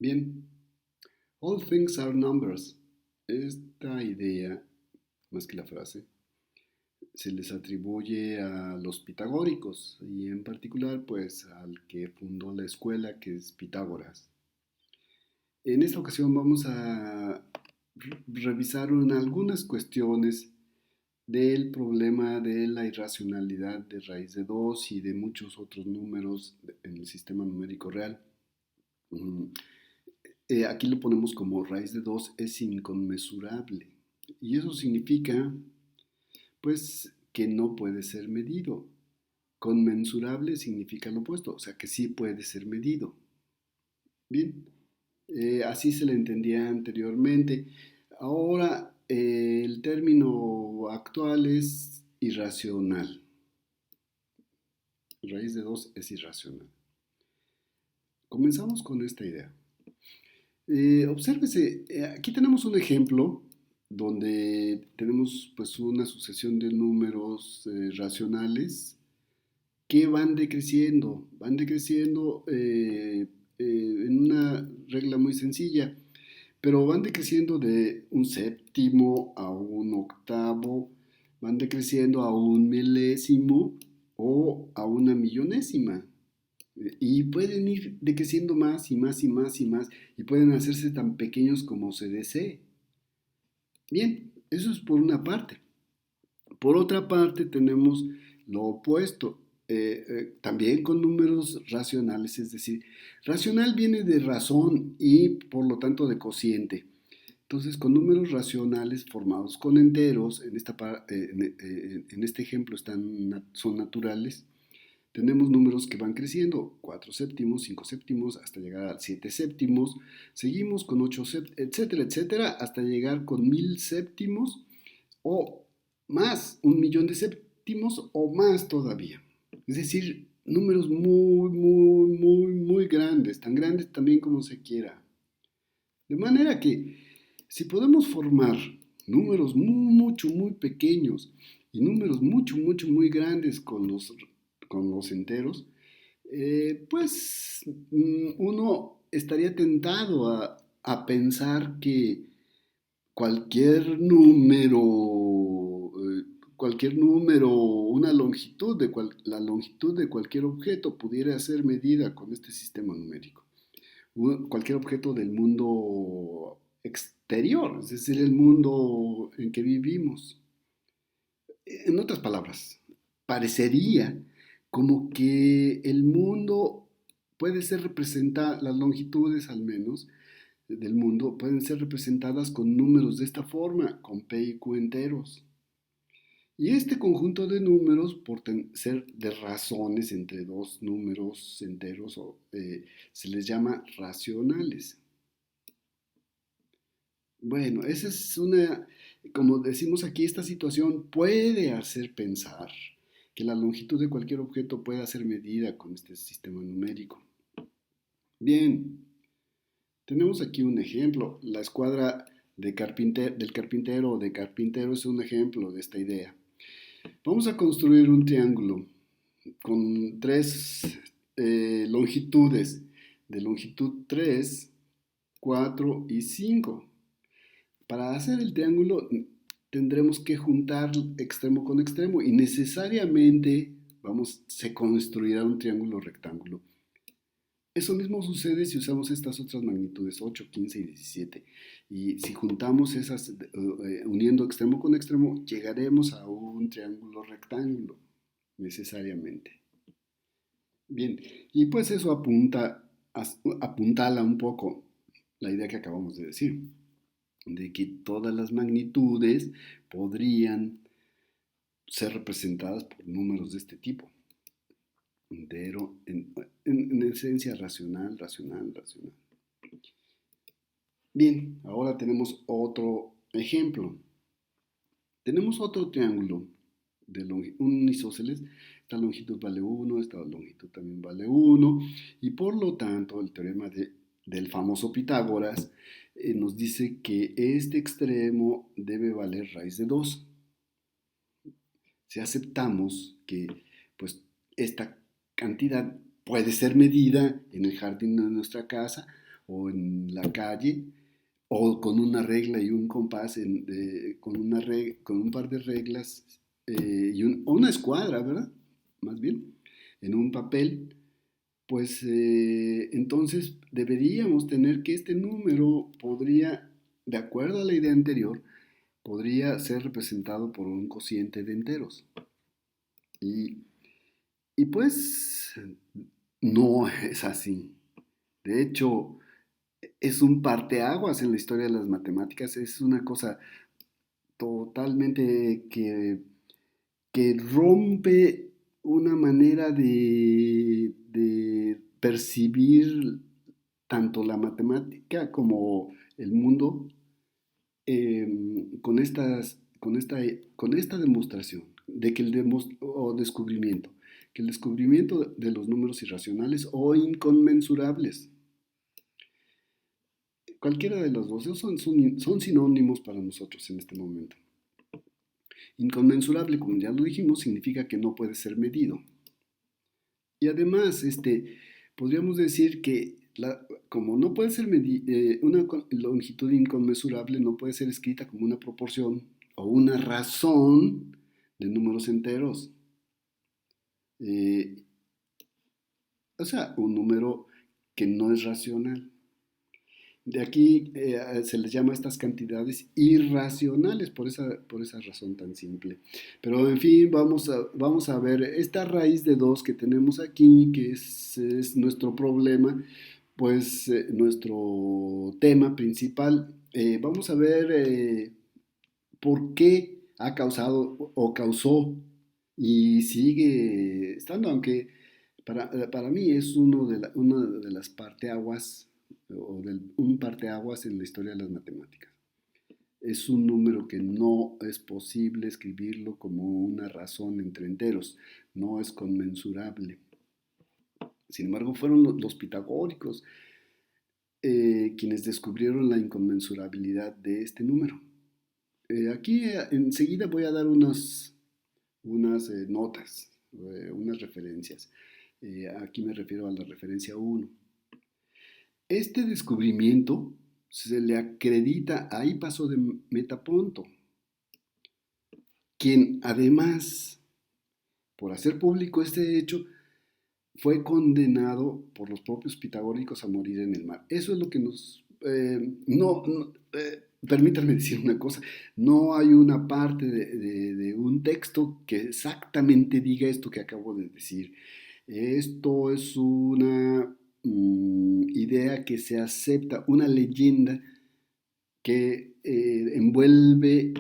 Bien, all things are numbers. Esta idea, más que la frase, se les atribuye a los pitagóricos y en particular pues al que fundó la escuela, que es Pitágoras. En esta ocasión vamos a revisar algunas cuestiones del problema de la irracionalidad de raíz de 2 y de muchos otros números en el sistema numérico real. Mm, Aquí lo ponemos como raíz de 2 es inconmensurable. Y eso significa, pues, que no puede ser medido. Conmensurable significa lo opuesto, o sea, que sí puede ser medido. Bien, así se le entendía anteriormente. Ahora, el término actual es irracional. Raíz de 2 es irracional. Comenzamos con esta idea. Obsérvese, aquí tenemos un ejemplo donde tenemos pues una sucesión de números racionales que van decreciendo en una regla muy sencilla, pero van decreciendo de un séptimo a un octavo, van decreciendo a un milésimo o a una millonésima. Y pueden ir decreciendo más y más y más y más y pueden hacerse tan pequeños como se desee. Bien, eso es por una parte. Por otra parte tenemos lo opuesto, también con números racionales, es decir, racional viene de razón y por lo tanto de cociente. Entonces, con números racionales formados con enteros, en este ejemplo son naturales, tenemos números que van creciendo, 4 séptimos, 5 séptimos, hasta llegar a 7 séptimos, seguimos con 8 séptimos, etcétera, etcétera, hasta llegar con 1000 séptimos o más, 1 millón de séptimos o más todavía. Es decir, números muy, muy, muy, muy grandes, tan grandes también como se quiera. De manera que si podemos formar números mucho, muy pequeños y números mucho, mucho, muy grandes con los enteros, pues uno estaría tentado pensar que cualquier cualquier número, la longitud de cualquier objeto pudiera ser medida con este sistema numérico. Cualquier objeto del mundo exterior, es decir, el mundo en que vivimos. En otras palabras, parecería como que el mundo puede ser representado, las longitudes al menos del mundo pueden ser representadas con números de esta forma, con P y Q enteros. Y este conjunto de números, por ser de razones entre dos números enteros, se les llama racionales. Bueno, esa es como decimos aquí, esta situación puede hacer pensar que la longitud de cualquier objeto pueda ser medida con este sistema numérico. Bien, tenemos aquí un ejemplo. La escuadra del carpintero o de carpintero es un ejemplo de esta idea. Vamos a construir un triángulo con tres longitudes, de longitud 3, 4 y 5. Para hacer el triángulo tendremos que juntar extremo con extremo y necesariamente se construirá un triángulo rectángulo. Eso mismo sucede si usamos estas otras magnitudes 8, 15 y 17. Y si juntamos esas, uniendo extremo con extremo, llegaremos a un triángulo rectángulo, necesariamente. Bien, y pues eso apuntala un poco la idea que acabamos de decir, de que todas las magnitudes podrían ser representadas por números de este tipo. Entero, en esencia racional, racional, racional. Bien, ahora tenemos otro ejemplo. Tenemos otro triángulo de un isósceles. Esta longitud vale 1, esta longitud también vale 1. Y por lo tanto, el teorema del famoso Pitágoras nos dice que este extremo debe valer raíz de 2. Si aceptamos que pues, esta cantidad puede ser medida en el jardín de nuestra casa o en la calle, o con una regla y un compás, con un par de reglas o una escuadra, ¿verdad? Más bien, en un papel, pues entonces deberíamos tener que este número podría, de acuerdo a la idea anterior, podría ser representado por un cociente de enteros. Y, y pues no es así. De hecho, es un parteaguas en la historia de las matemáticas, es una cosa totalmente que rompe una manera de percibir tanto la matemática como el mundo con esta demostración de que o descubrimiento, que el descubrimiento de los números irracionales o inconmensurables, cualquiera de los dos, son sinónimos para nosotros en este momento. Inconmensurable, como ya lo dijimos, significa que no puede ser medido. Y además, podríamos decir que como no puede ser una longitud inconmensurable, no puede ser escrita como una proporción o una razón de números enteros. Eh, o sea, un número que no es racional. De aquí se les llama a estas cantidades irracionales por esa razón tan simple. Pero en fin, vamos a ver esta raíz de 2 que tenemos aquí, que es nuestro problema, pues nuestro tema principal. Vamos a ver por qué ha causado o causó y sigue estando, aunque para mí es una de las parteaguas un parteaguas en la historia de las matemáticas. Es un número que no es posible escribirlo como una razón entre enteros, no es conmensurable. Sin embargo, fueron los pitagóricos quienes descubrieron la inconmensurabilidad de este número. Aquí enseguida voy a dar unas notas, unas referencias. Aquí me refiero a la referencia 1. Este descubrimiento se le acredita a Hipaso de Metaponto, quien además, por hacer público este hecho, fue condenado por los propios pitagóricos a morir en el mar. Eso es lo que nos... permítanme decir una cosa, no hay una parte de un texto que exactamente diga esto que acabo de decir. Esto es una idea que se acepta, una leyenda que envuelve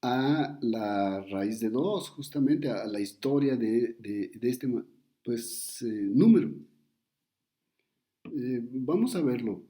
a la raíz de 2, justamente a la historia de este pues, número. Vamos a verlo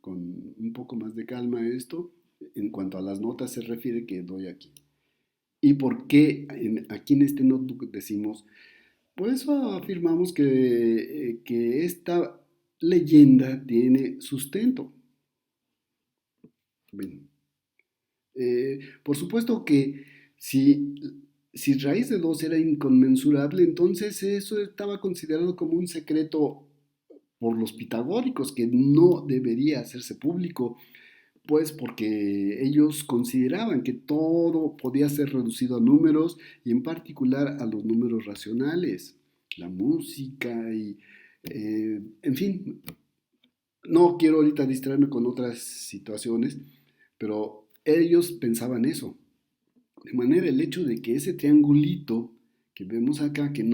con un poco más de calma esto en cuanto a las notas se refiere que doy aquí. ¿Y por qué aquí en este notebook decimos? Pues afirmamos que esta leyenda tiene sustento. Bien. Por supuesto que si, si raíz de 2 era inconmensurable, entonces eso estaba considerado como un secreto por los pitagóricos que no debería hacerse público, pues porque ellos consideraban que todo podía ser reducido a números y en particular a los números racionales, la música y, en fin, no quiero ahorita distraerme con otras situaciones, pero ellos pensaban eso. De manera el hecho de que ese triangulito que vemos acá, que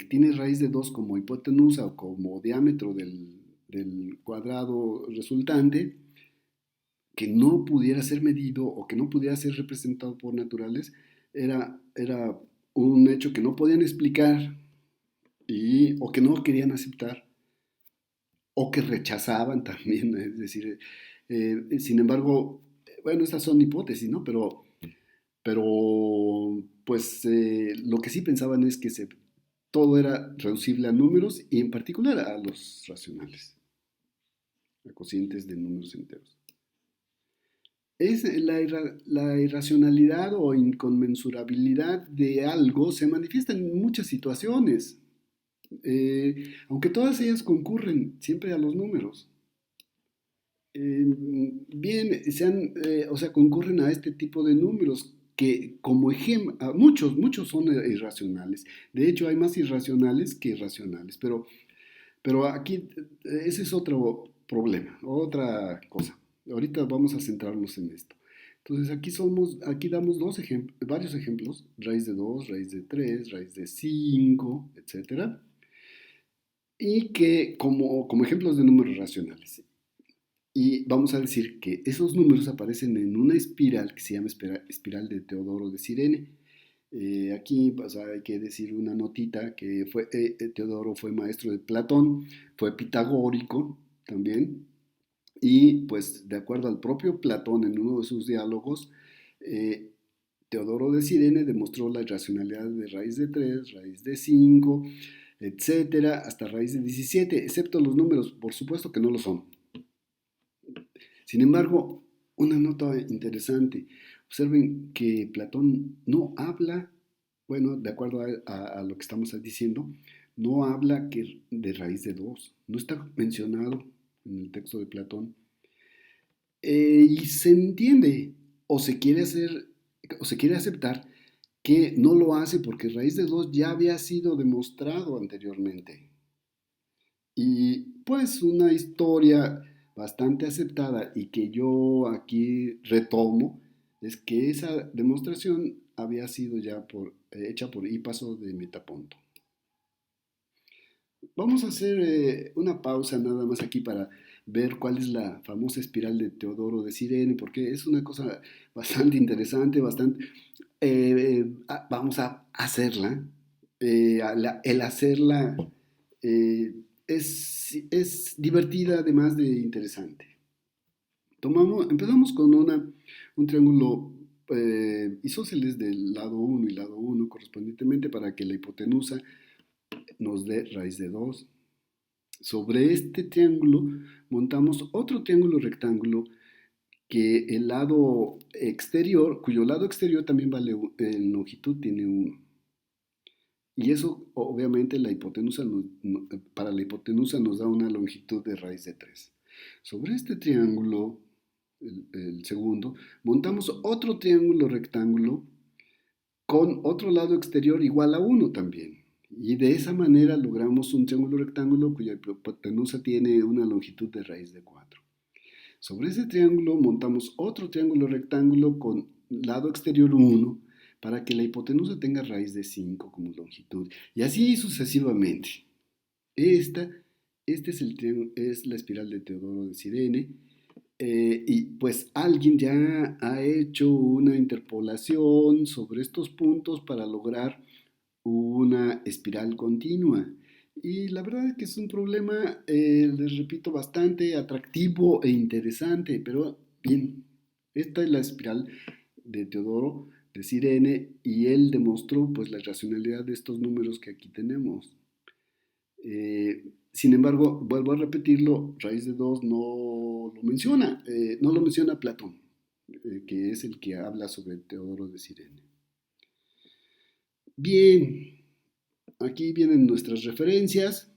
tiene raíz de 2 como hipotenusa o como diámetro del cuadrado resultante, que no pudiera ser medido o que no pudiera ser representado por naturales, era un hecho que no podían explicar o que no querían aceptar o que rechazaban también, es decir, sin embargo, bueno, estas son hipótesis, ¿no? Pero pues lo que sí pensaban es que todo era reducible a números y en particular a los racionales, a cocientes de números enteros. La irracionalidad o inconmensurabilidad de algo se manifiesta en muchas situaciones, aunque todas ellas concurren siempre a los números. Bien, o sea, concurren a este tipo de números que como ejemplo, muchos son irracionales. De hecho, hay más irracionales que racionales, pero aquí ese es otro problema, otra cosa. Ahorita vamos a centrarnos en esto. Entonces aquí damos varios ejemplos, raíz de 2, raíz de 3, raíz de 5, etcétera, y que como ejemplos de números racionales. Y vamos a decir que esos números aparecen en una espiral que se llama espiral de Teodoro de Cirene. Aquí pues, hay que decir una notita que Teodoro fue maestro de Platón, fue pitagórico también, y pues de acuerdo al propio Platón en uno de sus diálogos, eh, Teodoro de Cirene demostró la irracionalidad de raíz de 3, raíz de 5, etcétera, hasta raíz de 17, excepto los números, por supuesto que no lo son. Sin embargo, una nota interesante. Observen que Platón no habla, bueno, de acuerdo a lo que estamos diciendo, no habla de raíz de 2. No está mencionado en el texto de Platón. Y se entiende, o se quiere hacer, o se quiere aceptar que no lo hace porque raíz de 2 ya había sido demostrado anteriormente. Y pues una historia bastante aceptada y que yo aquí retomo es que esa demostración había sido ya hecha por Hipaso de Metaponto. Vamos a hacer una pausa nada más aquí para ver cuál es la famosa espiral de Teodoro de Cirene, porque es una cosa bastante interesante, vamos a hacerla. El hacerla es divertida además de interesante. Empezamos con un triángulo isósceles del lado uno y lado uno correspondientemente para que la hipotenusa nos dé raíz de 2. Sobre este triángulo montamos otro triángulo rectángulo que el lado exterior, cuyo lado exterior también vale en longitud, tiene 1. Y eso, obviamente, para la hipotenusa nos da una longitud de raíz de 3. Sobre este triángulo, el segundo, montamos otro triángulo rectángulo con otro lado exterior igual a 1 también. Y de esa manera logramos un triángulo rectángulo cuya hipotenusa tiene una longitud de raíz de 4. Sobre ese triángulo montamos otro triángulo rectángulo con lado exterior 1 para que la hipotenusa tenga raíz de 5 como longitud. Y así sucesivamente. Esta, es la espiral de Teodoro de Cirene. Y pues alguien ya ha hecho una interpolación sobre estos puntos para lograr una espiral continua. Y la verdad es que es un problema, les repito, bastante atractivo e interesante, pero bien, esta es la espiral de Teodoro de Cirene y él demostró pues la racionalidad de estos números que aquí tenemos. Sin embargo, vuelvo a repetirlo, raíz de 2 no lo menciona Platón, que es el que habla sobre Teodoro de Cirene. Bien, aquí vienen nuestras referencias.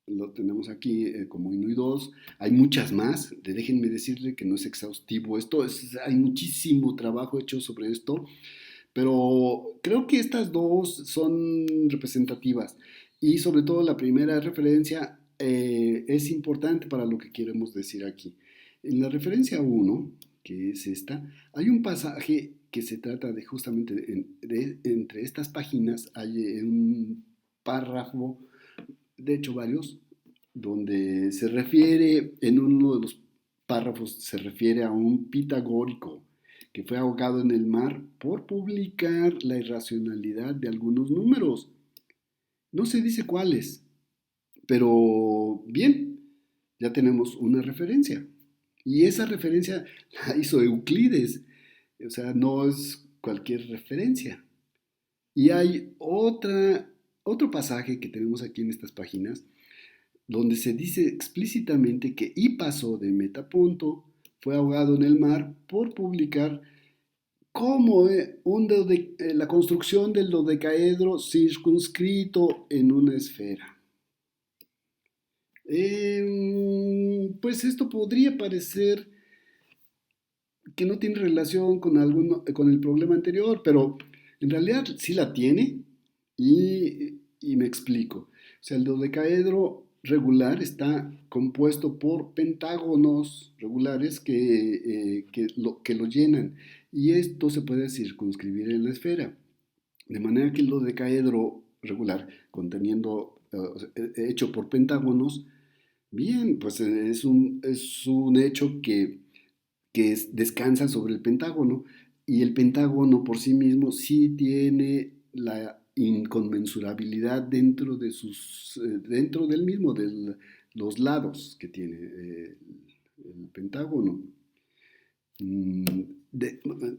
Lo tenemos aquí como INUI 2. Hay muchas más. Déjenme decirle que no es exhaustivo esto. Hay muchísimo trabajo hecho sobre esto. Pero creo que estas dos son representativas. Y sobre todo la primera referencia es importante para lo que queremos decir aquí. En la referencia 1, que es esta, hay un pasaje que se trata de justamente entre estas páginas hay un párrafo, de hecho varios, donde se refiere, en uno de los párrafos se refiere a un pitagórico que fue ahogado en el mar por publicar la irracionalidad de algunos números. No se dice cuáles, pero bien, ya tenemos una referencia. Y esa referencia la hizo Euclides, o sea, no es cualquier referencia. Y hay otro pasaje que tenemos aquí en estas páginas donde se dice explícitamente que Hipaso de Metaponto fue ahogado en el mar por publicar cómo la construcción del dodecaedro circunscrito en una esfera. pues esto podría parecer que no tiene relación con, con el problema anterior, pero en realidad sí la tiene y me explico. O sea, el dodecaedro regular está compuesto por pentágonos regulares que lo llenan y esto se puede circunscribir en la esfera. De manera que el dodecaedro regular, hecho por pentágonos, bien, pues es un hecho descansa sobre el pentágono y el pentágono por sí mismo sí tiene la inconmensurabilidad dentro del mismo, de los lados que tiene el pentágono. Mm,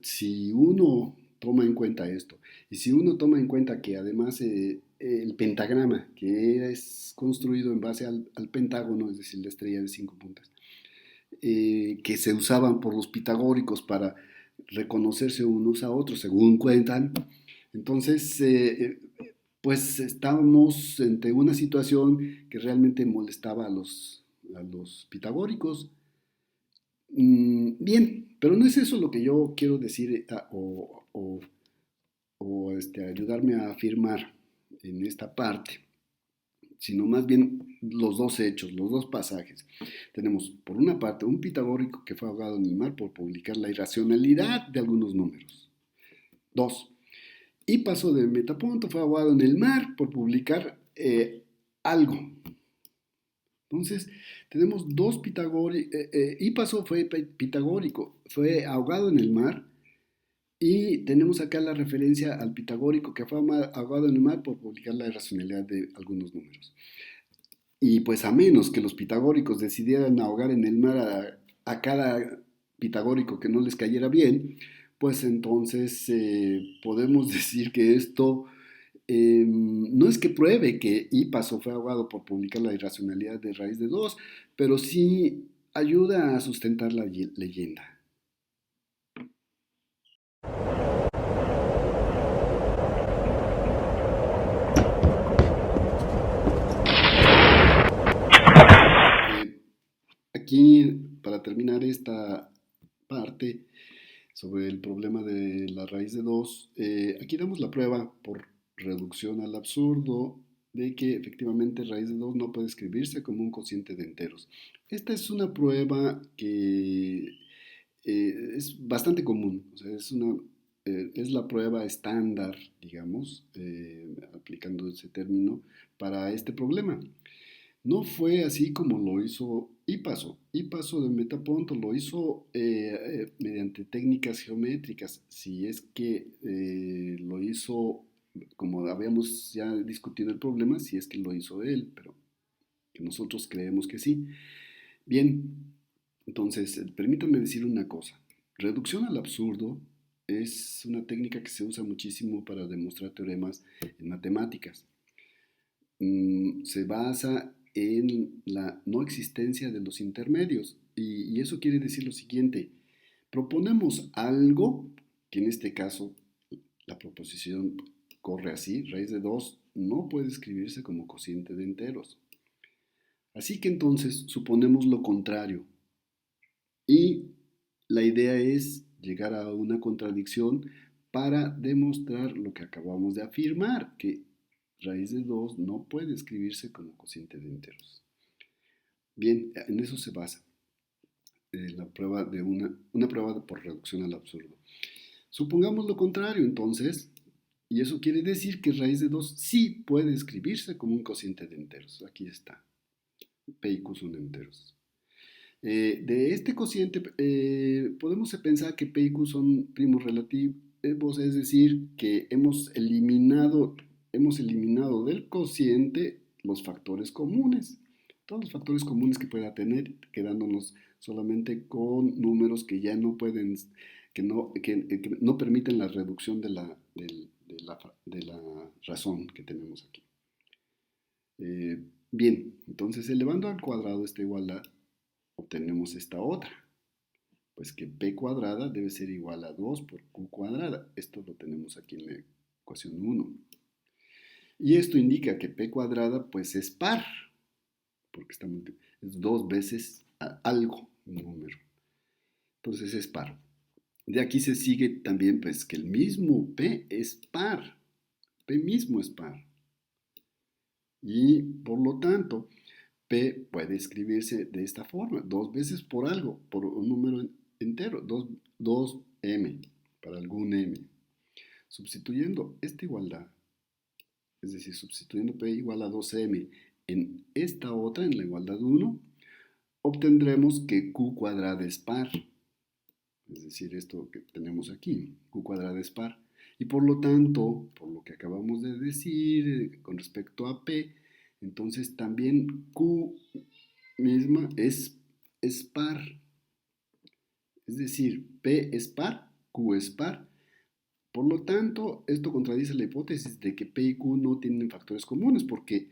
si uno toma en cuenta esto, y si uno toma en cuenta que además el pentagrama, que es construido en base al pentágono, es decir, la estrella de 5 puntas, que se usaban por los pitagóricos para reconocerse unos a otros, según cuentan, entonces, pues estábamos ante una situación que realmente molestaba a los pitagóricos. Bien, pero no es eso lo que yo quiero decir ayudarme a afirmar en esta parte, sino más bien los dos hechos, los dos pasajes. Tenemos, por una parte, un pitagórico que fue ahogado en el mar por publicar la irracionalidad de algunos números. Dos, Hipaso de Metaponto fue ahogado en el mar por publicar algo. Entonces, tenemos dos pitagóricos. Hipaso fue pitagórico, fue ahogado en el mar. Y tenemos acá la referencia al pitagórico que fue ahogado en el mar por publicar la irracionalidad de algunos números. Y pues a menos que los pitagóricos decidieran ahogar en el mar a cada pitagórico que no les cayera bien, pues entonces podemos decir que esto no es que pruebe que Hipaso fue ahogado por publicar la irracionalidad de raíz de 2, pero sí ayuda a sustentar la leyenda. Eh, Aquí, para terminar esta parte sobre el problema de la raíz de 2, aquí damos la prueba por reducción al absurdo de que efectivamente raíz de 2 no puede escribirse como un cociente de enteros. Esta es una prueba que es bastante común, o sea, es la prueba estándar, digamos, aplicando ese término, para este problema. No fue así como lo hizo Hipaso. Hipaso de Metaponto lo hizo mediante técnicas geométricas. Si es que lo hizo, como habíamos ya discutido el problema, si es que lo hizo él, pero que nosotros creemos que sí. Bien, entonces, permítanme decir una cosa. Reducción al absurdo es una técnica que se usa muchísimo para demostrar teoremas en matemáticas. Se basa en la no existencia de los intermedios. Y eso quiere decir lo siguiente, proponemos algo, que en este caso la proposición corre así, raíz de 2 no puede escribirse como cociente de enteros. Así que entonces suponemos lo contrario. Y la idea es llegar a una contradicción para demostrar lo que acabamos de afirmar, que raíz de 2 no puede escribirse como cociente de enteros. Bien, en eso se basa la prueba de una prueba por reducción al absurdo. Supongamos lo contrario, entonces, y eso quiere decir que raíz de 2 sí puede escribirse como un cociente de enteros. Aquí está. P y Q son enteros. De este cociente podemos pensar que P y Q son primos relativos, es decir, que hemos eliminado del cociente los factores comunes, todos los factores comunes que pueda tener, quedándonos solamente con números que ya no pueden, que no permiten la reducción de la razón que tenemos aquí. Bien, entonces elevando al cuadrado está igual a, obtenemos esta otra, pues que p cuadrada debe ser igual a 2 por q cuadrada. Esto lo tenemos aquí en la ecuación 1. Y esto indica que p cuadrada pues es par, porque es 2 veces algo, un número. Entonces es par. De aquí se sigue también pues que el mismo P es par. P mismo es par. Y por lo tanto, P puede escribirse de esta forma, dos veces por algo, por un número entero, 2m, para algún m. Sustituyendo esta igualdad, es decir, sustituyendo P igual a 2m en esta otra, en la igualdad 1, obtendremos que Q cuadrada es par. Es decir, esto que tenemos aquí, Q cuadrada es par. Y por lo tanto, por lo que acabamos de decir con respecto a P, entonces también Q misma es par. Es decir, P es par, Q es par. Por lo tanto, esto contradice la hipótesis de que P y Q no tienen factores comunes, porque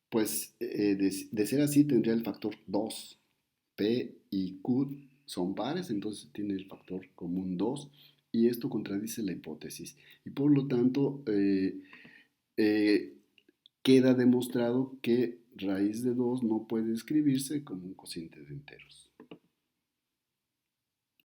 pues de ser así tendría el factor 2. P y Q son pares, entonces tiene el factor común 2 y esto contradice la hipótesis. Y por lo tanto, eh, queda demostrado que raíz de 2 no puede escribirse como un cociente de enteros.